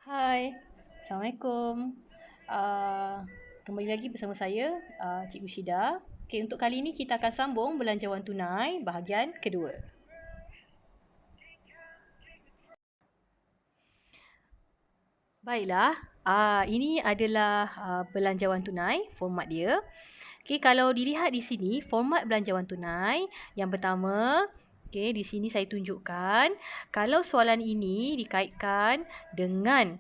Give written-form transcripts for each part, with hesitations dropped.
Hai, Assalamualaikum. Uh, Kembali lagi bersama saya, Cikgu Syida. Okay, untuk kali ini kita akan sambung belanjawan tunai bahagian kedua. Baiklah, ini adalah belanjawan tunai, format dia. Okay, kalau dilihat di sini, format belanjawan tunai, yang pertama, okay, di sini saya tunjukkan, kalau soalan ini dikaitkan dengan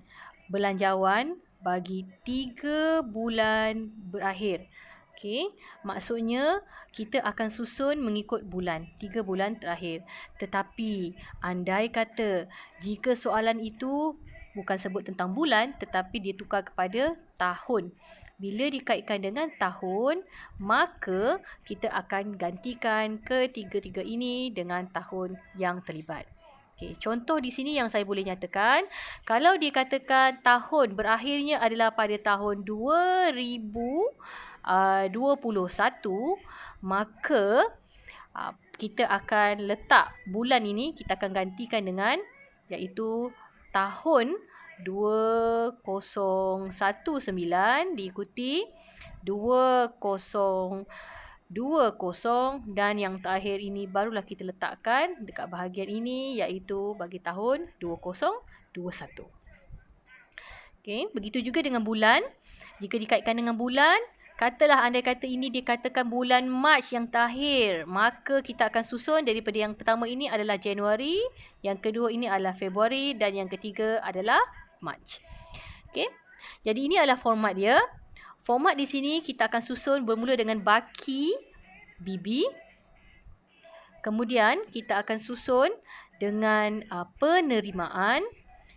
belanjawan bagi 3 bulan berakhir. Okay, maksudnya kita akan susun mengikut bulan, 3 bulan terakhir. Tetapi, andai kata jika soalan itu bukan sebut tentang bulan, tetapi dia tukar kepada tahun. Bila dikaitkan dengan tahun, maka kita akan gantikan ketiga-tiga ini dengan tahun yang terlibat. Okay, contoh di sini yang saya boleh nyatakan, kalau dikatakan tahun berakhirnya adalah pada tahun 2021, maka kita akan letak bulan ini, kita akan gantikan dengan iaitu tahun 2019 diikuti 2020 dan yang terakhir ini barulah kita letakkan dekat bahagian ini iaitu bagi tahun 2021. Okey, begitu juga dengan bulan. Jika dikaitkan dengan bulan, katalah andai kata ini dikatakan bulan Mac yang terakhir, maka kita akan susun daripada yang pertama ini adalah Januari, yang kedua ini adalah Februari dan yang ketiga adalah Mac. Okey. Jadi ini adalah format dia. Format di sini kita akan susun bermula dengan baki BB. Kemudian kita akan susun dengan penerimaan.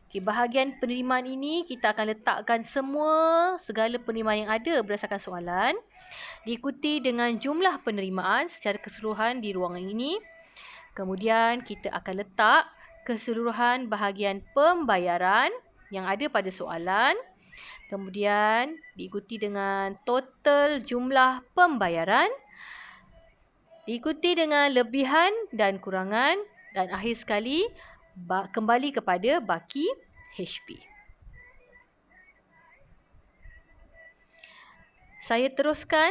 Okay, bahagian penerimaan ini kita akan letakkan segala penerimaan yang ada berdasarkan soalan. Diikuti dengan jumlah penerimaan secara keseluruhan di ruangan ini. Kemudian kita akan letak keseluruhan bahagian pembayaran yang ada pada soalan. Kemudian diikuti dengan total jumlah pembayaran. Diikuti dengan lebihan dan kurangan. Dan akhir sekali kembali kepada baki HP. Saya teruskan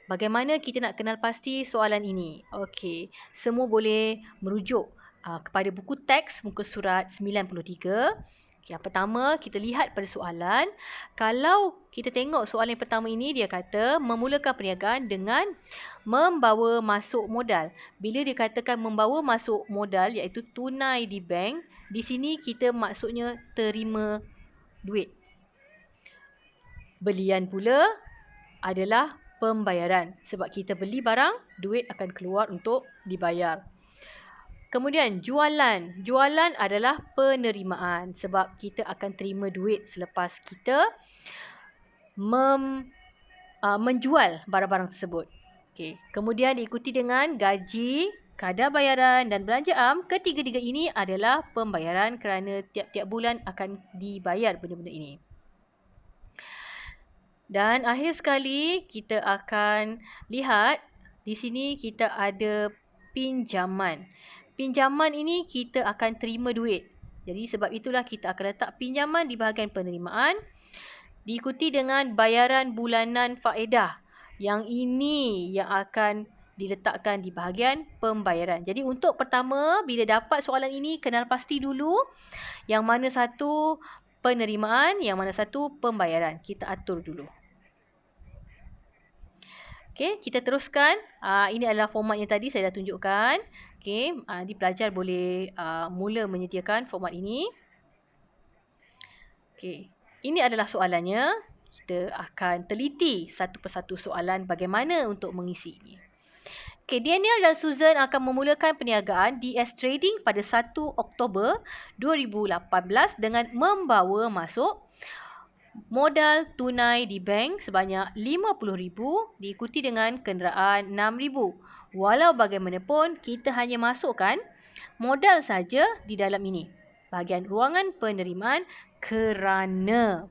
bagaimana kita nak kenal pasti soalan ini. Okey, semua boleh merujuk kepada buku teks muka surat 93. Yang pertama, kita lihat pada soalan. Kalau kita tengok soalan yang pertama ini, dia kata memulakan perniagaan dengan membawa masuk modal. Bila dikatakan membawa masuk modal iaitu tunai di bank, di sini kita maksudnya terima duit. Belian pula adalah pembayaran. Sebab kita beli barang, duit akan keluar untuk dibayar. Kemudian jualan. Jualan adalah penerimaan sebab kita akan terima duit selepas kita menjual barang-barang tersebut. Okay. Kemudian diikuti dengan gaji, kadar bayaran dan belanja am. Ketiga-tiga ini adalah pembayaran kerana tiap-tiap bulan akan dibayar benda-benda ini. Dan akhir sekali kita akan lihat di sini kita ada pinjaman. Pinjaman ini kita akan terima duit. Jadi sebab itulah kita akan letak pinjaman di bahagian penerimaan. Diikuti dengan bayaran bulanan faedah. Yang ini yang akan diletakkan di bahagian pembayaran. Jadi untuk pertama, bila dapat soalan ini, kenal pasti dulu yang mana satu penerimaan, yang mana satu pembayaran. Kita atur dulu. Okey, kita teruskan. Ini adalah format yang tadi saya dah tunjukkan. Okey, di pelajar boleh mula menyediakan format ini. Okey, ini adalah soalannya. Kita akan teliti satu persatu soalan bagaimana untuk mengisi ini. Okey, Daniel dan Susan akan memulakan perniagaan DS Trading pada 1 Oktober 2018 dengan membawa masuk modal tunai di bank sebanyak RM50,000 diikuti dengan kenderaan RM6,000. Walau bagaimanapun, kita hanya masukkan modal saja di dalam ini. Bahagian ruangan penerimaan kerana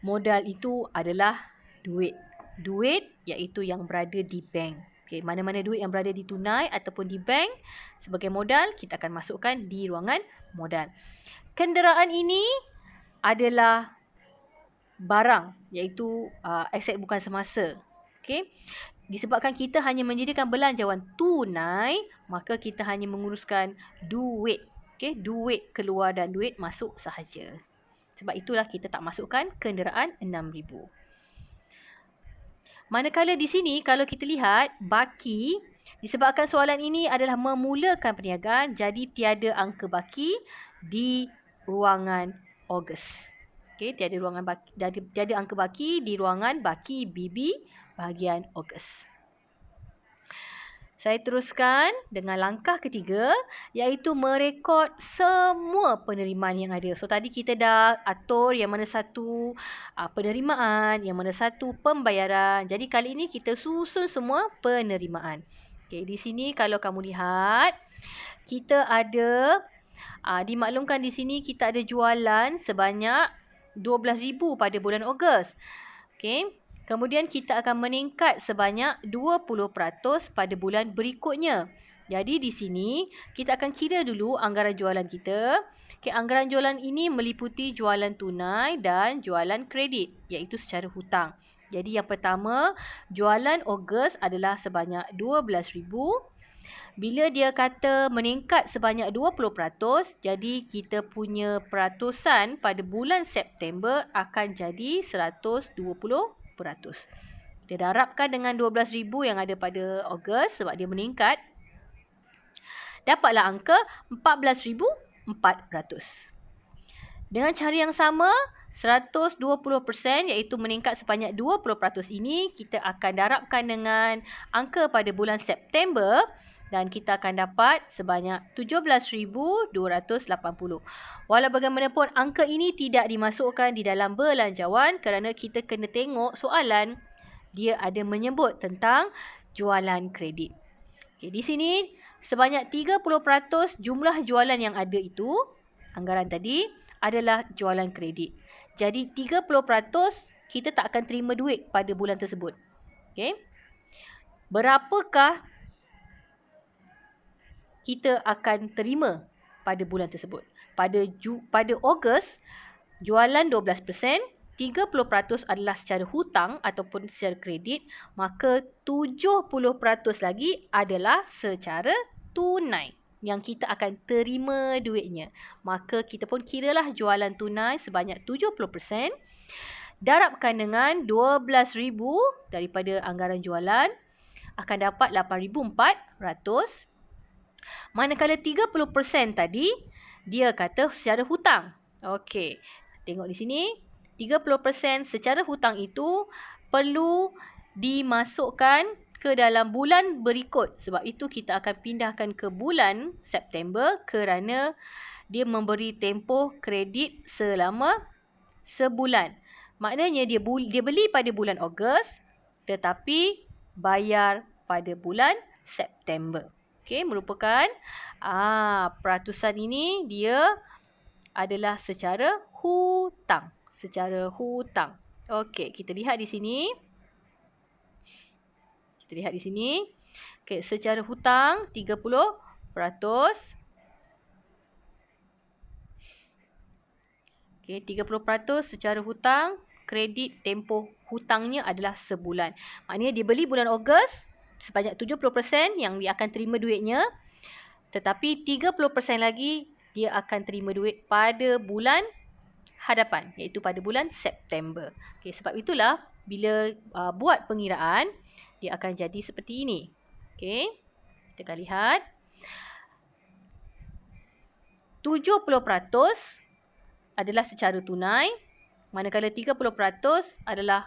modal itu adalah duit. Duit iaitu yang berada di bank. Okey, mana-mana duit yang berada di tunai ataupun di bank sebagai modal, kita akan masukkan di ruangan modal. Kenderaan ini adalah barang, iaitu aset bukan semasa. Okey. Disebabkan kita hanya menyediakan belanjawan tunai, maka kita hanya menguruskan duit. Okey, duit keluar dan duit masuk sahaja. Sebab itulah kita tak masukkan kenderaan 6,000. Manakala di sini kalau kita lihat baki, disebabkan soalan ini adalah memulakan perniagaan, jadi tiada angka baki di ruangan Ogos. Okey, tiada angka baki di ruangan baki BB bahagian Ogos. Saya teruskan dengan langkah ketiga, iaitu merekod semua penerimaan yang ada. So tadi kita dah atur yang mana satu penerimaan, yang mana satu pembayaran. Jadi kali ini kita susun semua penerimaan. Okey, di sini kalau kamu lihat, kita ada dimaklumkan di sini kita ada jualan sebanyak 12,000 pada bulan Ogos. Okey. Kemudian kita akan meningkat sebanyak 20% pada bulan berikutnya. Jadi di sini kita akan kira dulu anggaran jualan kita. Okay, anggaran jualan ini meliputi jualan tunai dan jualan kredit, iaitu secara hutang. Jadi yang pertama, jualan Ogos adalah sebanyak 12,000. Bila dia kata meningkat sebanyak 20%, jadi kita punya peratusan pada bulan September akan jadi 120%. Kita darabkan dengan 12,000 yang ada pada Ogos sebab dia meningkat. Dapatlah angka 14,400. Dengan cara yang sama, 120% iaitu meningkat sebanyak 20% ini kita akan darabkan dengan angka pada bulan September dan kita akan dapat sebanyak 17,280. Walau bagaimanapun angka ini tidak dimasukkan di dalam belanjawan kerana kita kena tengok soalan dia ada menyebut tentang jualan kredit. Okey, di sini sebanyak 30% jumlah jualan yang ada itu, anggaran tadi adalah jualan kredit. Jadi 30% kita tak akan terima duit pada bulan tersebut. Okey. Berapakah kita akan terima pada bulan tersebut? Pada Ogos, jualan 12%, 30% adalah secara hutang ataupun secara kredit, maka 70% lagi adalah secara tunai yang kita akan terima duitnya. Maka kita pun kiralah jualan tunai sebanyak 70%, darabkan dengan 12,000 daripada anggaran jualan, akan dapat 8,400. Manakala 30% tadi, dia kata secara hutang. Okey, tengok di sini. 30% secara hutang itu perlu dimasukkan ke dalam bulan berikut. Sebab itu kita akan pindahkan ke bulan September kerana dia memberi tempoh kredit selama sebulan. Maknanya dia beli pada bulan Ogos tetapi bayar pada bulan September. Okey, merupakan peratusan ini dia adalah secara hutang. Secara hutang. Okey, kita lihat di sini. Okey, secara hutang 30%. Okey, 30% secara hutang, kredit tempoh hutangnya adalah sebulan. Maknanya dia beli bulan Ogos sebanyak 70% yang dia akan terima duitnya. Tetapi 30% lagi dia akan terima duit pada bulan hadapan, iaitu pada bulan September. Okey, sebab itulah bila buat pengiraan, dia akan jadi seperti ini. Okey, kita akan lihat. 70% adalah secara tunai, manakala 30% adalah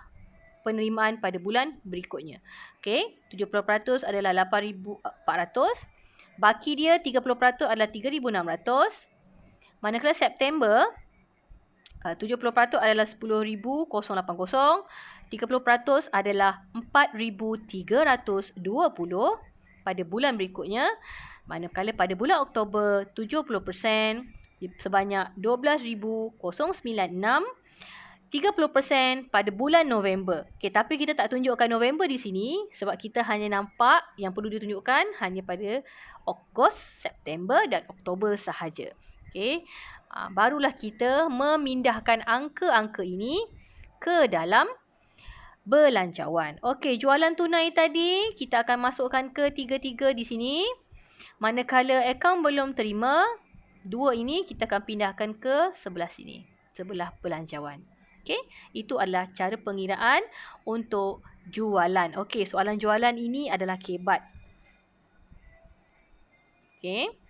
penerimaan pada bulan berikutnya. Okey, 70% adalah 8,400. Baki dia 30% adalah 3,600. Manakala September, 70% adalah 10,080. 30% adalah 4,320 pada bulan berikutnya. Manakala pada bulan Oktober, 70% sebanyak 12,096. 30% pada bulan November. Okey, tapi kita tak tunjukkan November di sini sebab kita hanya nampak yang perlu ditunjukkan hanya pada Ogos, September dan Oktober sahaja. Okey. Barulah kita memindahkan angka-angka ini ke dalam belanjawan. Okey, jualan tunai tadi kita akan masukkan ke tiga-tiga di sini. Manakala akaun belum terima, dua ini kita akan pindahkan ke sebelah sini, sebelah belanjawan. Okey, itu adalah cara pengiraan untuk jualan. Okey, soalan jualan ini adalah kebat. Okey.